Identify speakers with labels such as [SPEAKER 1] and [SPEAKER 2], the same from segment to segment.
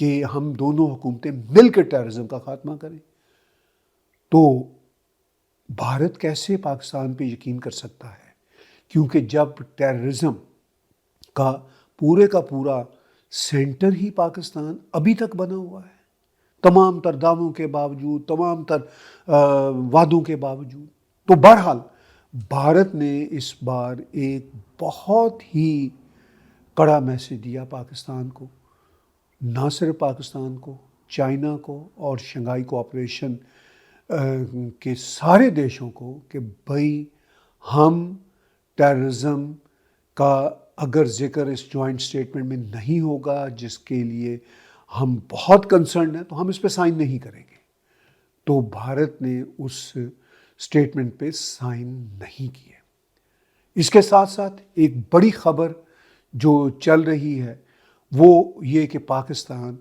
[SPEAKER 1] کہ ہم دونوں حکومتیں مل کر ٹیررزم کا خاتمہ کریں، تو بھارت کیسے پاکستان پہ یقین کر سکتا ہے؟ کیونکہ جب ٹیررزم کا پورا سینٹر ہی پاکستان ابھی تک بنا ہوا ہے، تمام تر دعووں کے باوجود، تمام تر وعدوں کے باوجود. تو بہرحال بھارت نے اس بار ایک بہت ہی کڑا میسج دیا پاکستان کو، نہ صرف پاکستان کو، چائنا کو اور شنگھائی کوآپریشن کے سارے دیشوں کو، کہ بھائی ہم ٹیررزم کا اگر ذکر اس جوائنٹ سٹیٹمنٹ میں نہیں ہوگا جس کے لیے ہم بہت کنسرن ہیں، تو ہم اس پہ سائن نہیں کریں گے. تو بھارت نے اس سٹیٹمنٹ پہ سائن نہیں کیے. اس کے ساتھ ساتھ ایک بڑی خبر جو چل رہی ہے وہ یہ کہ پاکستان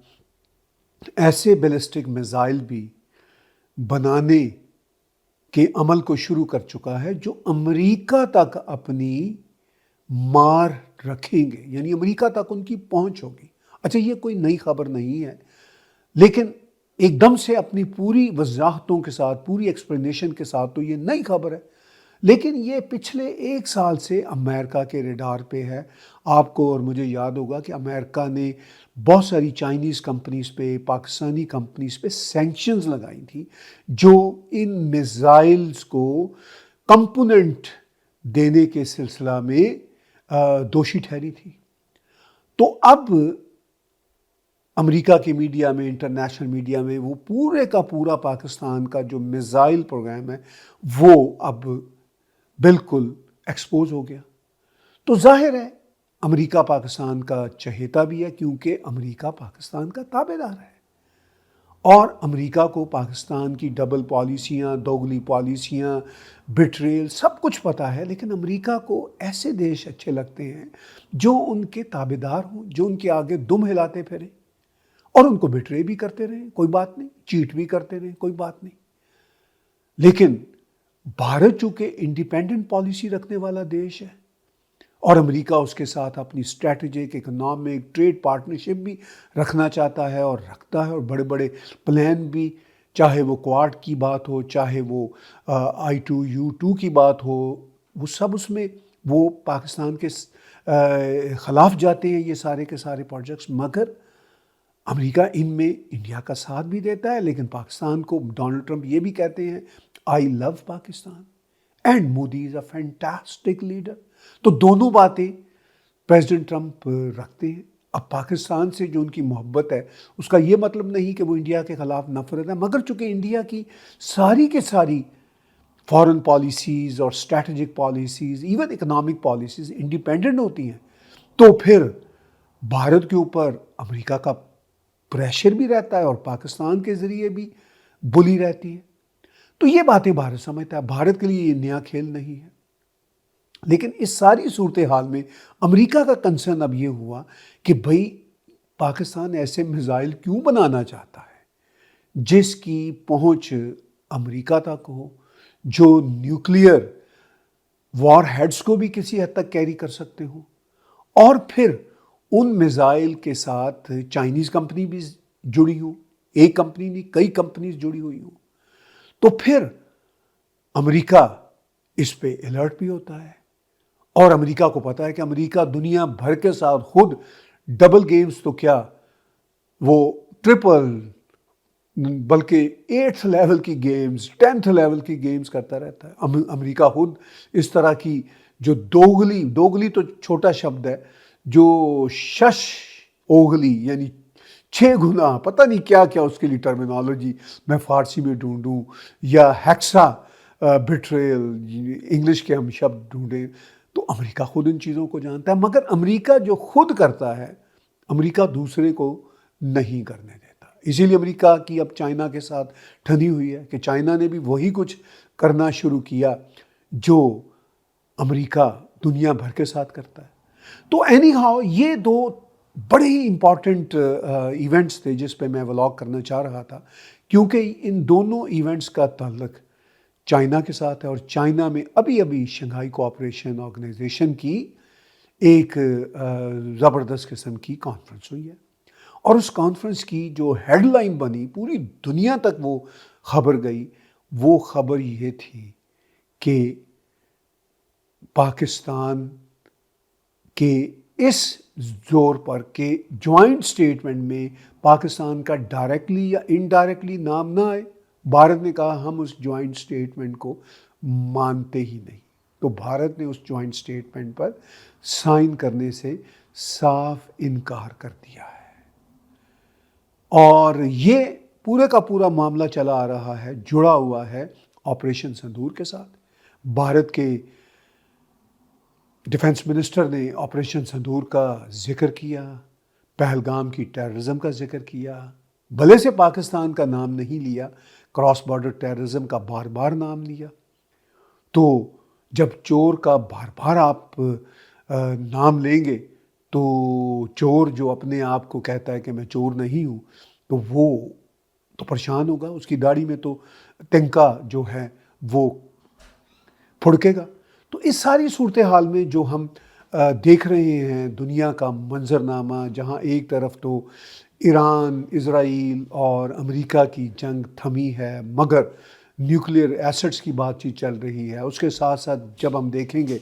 [SPEAKER 1] ایسے بیلسٹک میزائل بھی بنانے کے عمل کو شروع کر چکا ہے جو امریکہ تک اپنی مار رکھیں گے، یعنی امریکہ تک ان کی پہنچ ہوگی. اچھا، یہ کوئی نئی خبر نہیں ہے، لیکن ایک دم سے اپنی پوری وضاحتوں کے ساتھ، پوری ایکسپلینیشن کے ساتھ تو یہ نئی خبر ہے، لیکن یہ پچھلے 1 سال سے امریکہ کے ریڈار پہ ہے. آپ کو اور مجھے یاد ہوگا کہ امریکہ نے بہت ساری چائنیز کمپنیز پہ، پاکستانی کمپنیز پہ سینکشنز لگائی تھی جو ان میزائلز کو کمپوننٹ دینے کے سلسلہ میں دوشی ٹھہری تھی. تو اب امریکہ کی میڈیا میں، انٹرنیشنل میڈیا میں، وہ پورے کا پورا پاکستان کا جو میزائل پروگرام ہے وہ اب بالکل ایکسپوز ہو گیا. تو ظاہر ہے امریکہ پاکستان کا چہیتا بھی ہے، کیونکہ امریکہ پاکستان کا تابع دار ہے، اور امریکہ کو پاکستان کی ڈبل پالیسیاں، دوگلی پالیسیاں، بٹریل سب کچھ پتہ ہے. لیکن امریکہ کو ایسے دیش اچھے لگتے ہیں جو ان کے تابع دار ہوں، جو ان کے آگے دم ہلاتے پھریں اور ان کو بٹرے بھی کرتے رہیں، کوئی بات نہیں، چیٹ بھی کرتے رہیں، کوئی بات نہیں. لیکن بھارت چونکہ انڈیپینڈنٹ پالیسی رکھنے والا دیش ہے اور امریکہ اس کے ساتھ اپنی اسٹریٹجک، اکنامک، ٹریڈ پارٹنرشپ بھی رکھنا چاہتا ہے اور رکھتا ہے، اور بڑے بڑے پلان بھی، چاہے وہ کوارڈ کی بات ہو، چاہے وہ I2U2 کی بات ہو، وہ سب اس میں وہ پاکستان کے خلاف جاتے ہیں یہ سارے کے سارے پروجیکٹس. مگر امریکہ ان میں انڈیا کا ساتھ بھی دیتا ہے، لیکن پاکستان کو ڈونلڈ ٹرمپ یہ بھی کہتے ہیں I love Pakistan and Modi is a fantastic leader. تو دونوں باتیں پریزیڈنٹ ٹرمپ رکھتے ہیں. اب پاکستان سے جو ان کی محبت ہے اس کا یہ مطلب نہیں کہ وہ انڈیا کے خلاف نفرت ہے، مگر چونکہ انڈیا کی ساری کے ساری فارن پالیسیز اور strategic policies, even economic policies independent ہوتی ہیں، تو پھر بھارت کے اوپر امریکہ کا پریشر بھی رہتا ہے اور پاکستان کے ذریعے بھی بلی رہتی ہے. تو یہ باتیں بھارت سمجھتا ہے، بھارت کے لیے یہ نیا کھیل نہیں ہے. لیکن اس ساری صورتحال میں امریکہ کا کنسرن اب یہ ہوا کہ بھئی پاکستان ایسے میزائل کیوں بنانا چاہتا ہے جس کی پہنچ امریکہ تک ہو، جو نیوکلیئر وار ہیڈز کو بھی کسی حد تک کیری کر سکتے ہوں، اور پھر ان میزائل کے ساتھ چائنیز کمپنی بھی جڑی ہوں، ایک کمپنی نہیں کئی کمپنیز جڑی ہوئی ہوں. تو پھر امریکہ اس پہ الرٹ بھی ہوتا ہے، اور امریکہ کو پتا ہے کہ امریکہ دنیا بھر کے ساتھ خود ڈبل گیمز تو کیا، وہ ٹرپل بلکہ 8th لیول کی گیمز، 10th لیول کی گیمز کرتا رہتا ہے. امریکہ خود اس طرح کی جو دوگلی تو چھوٹا شبد ہے، جو شش اوگلی یعنی 6 گنا، پتہ نہیں کیا کیا اس کے لیے ٹرمینالوجی میں فارسی میں ڈھونڈوں، یا ہیکسا بٹریل انگلش کے ہم شبد ڈھونڈیں. تو امریکہ خود ان چیزوں کو جانتا ہے، مگر امریکہ جو خود کرتا ہے امریکہ دوسرے کو نہیں کرنے دیتا. اسی لیے امریکہ کی اب چائنا کے ساتھ ٹھنی ہوئی ہے کہ چائنا نے بھی وہی کچھ کرنا شروع کیا جو امریکہ دنیا بھر کے ساتھ کرتا ہے. تو اینی ہاؤ یہ 2 بڑے ہی امپورٹنٹ ایونٹس تھے جس پہ میں ولاگ کرنا چاہ رہا تھا، کیونکہ ان دونوں ایونٹس کا تعلق چائنا کے ساتھ ہے، اور چائنا میں ابھی شنگھائی کوآپریشن آرگنائزیشن کی ایک زبردست قسم کی کانفرنس ہوئی ہے، اور اس کانفرنس کی جو ہیڈ لائن بنی، پوری دنیا تک وہ خبر گئی، وہ خبر یہ تھی کہ پاکستان کے اس زور پر کہ جوائنٹ سٹیٹمنٹ میں پاکستان کا ڈائریکٹلی یا انڈائریکٹلی نام نہ آئے، بھارت نے کہا ہم اس جوائنٹ سٹیٹمنٹ کو مانتے ہی نہیں۔ تو بھارت نے اس جوائنٹ سٹیٹمنٹ پر سائن کرنے سے صاف انکار کر دیا ہے، اور یہ پورے کا پورا معاملہ چلا آ رہا ہے، جڑا ہوا ہے آپریشن سندور کے ساتھ۔ بھارت کے ڈیفنس منسٹر نے آپریشن سندور کا ذکر کیا، پہلگام کی ٹیررزم کا ذکر کیا، بھلے سے پاکستان کا نام نہیں لیا، کراس بارڈر ٹیررزم کا بار بار نام لیا۔ تو جب چور کا بار بار آپ نام لیں گے تو چور جو اپنے آپ کو کہتا ہے کہ میں چور نہیں ہوں، تو وہ تو پریشان ہوگا، اس کی داڑھی میں تو تنکا جو ہے وہ پھڑکے گا۔ تو اس ساری صورتحال میں جو ہم دیکھ رہے ہیں دنیا کا منظرنامہ، جہاں ایک طرف تو ایران، اسرائیل اور امریکہ کی جنگ تھمی ہے، مگر نیوکلیئر ایسٹس کی بات چیت چل رہی ہے، اس کے ساتھ ساتھ جب ہم دیکھیں گے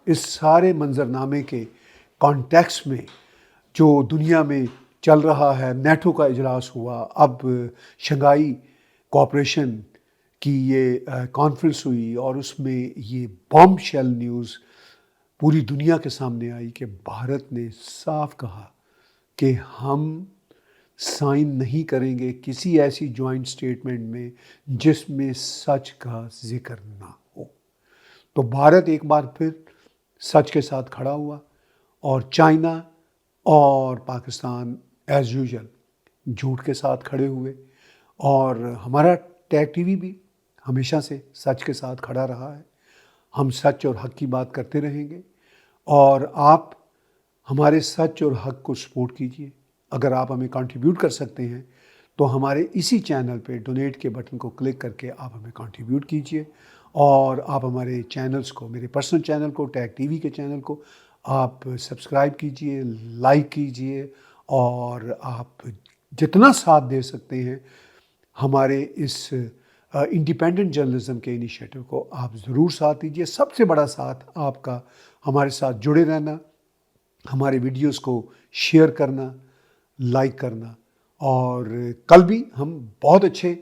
[SPEAKER 1] اس سارے منظرنامے کے کانٹیکس میں جو دنیا میں چل رہا ہے، نیٹو کا اجلاس ہوا، اب شنگھائی کوآپریشن کی یہ کانفرنس ہوئی، اور اس میں یہ بام شیل نیوز پوری دنیا کے سامنے آئی کہ بھارت نے صاف کہا کہ ہم سائن نہیں کریں گے کسی ایسی جوائنٹ سٹیٹمنٹ میں جس میں سچ کا ذکر نہ ہو۔ تو بھارت ایک بار پھر سچ کے ساتھ کھڑا ہوا، اور چائنا اور پاکستان ایز یوزول جھوٹ کے ساتھ کھڑے ہوئے، اور ہمارا ٹیگ ٹی وی بھی ہمیشہ سے سچ کے ساتھ کھڑا رہا ہے۔ ہم سچ اور حق کی بات کرتے رہیں گے، اور آپ ہمارے سچ اور حق کو سپورٹ کیجیے۔ اگر آپ ہمیں کنٹریبیوٹ کر سکتے ہیں تو ہمارے اسی چینل پہ ڈونیٹ کے بٹن کو کلک کر کے آپ ہمیں کنٹریبیوٹ کیجیے، اور آپ ہمارے چینلز کو، میرے پرسنل چینل کو، ٹیگ ٹی وی کے چینل کو آپ سبسکرائب کیجیے، لائک کیجیے، اور آپ جتنا ساتھ دے سکتے ہیں ہمارے اس انڈیپینڈنٹ جرنلزم کے انیشیٹو کو آپ ضرور ساتھ دیجیے۔ سب سے بڑا ساتھ آپ کا ہمارے ساتھ جڑے رہنا، ہمارے ویڈیوز کو شیئر کرنا، لائک کرنا، اور کل بھی ہم بہت اچھے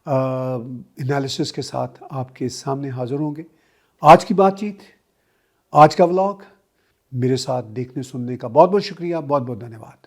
[SPEAKER 1] انالیسس کے ساتھ آپ کے سامنے حاضر ہوں گے۔ آج کی بات چیت، آج کا ولاگ میرے ساتھ دیکھنے سننے کا بہت بہت شکریہ، بہت بہت دھنیہ واد۔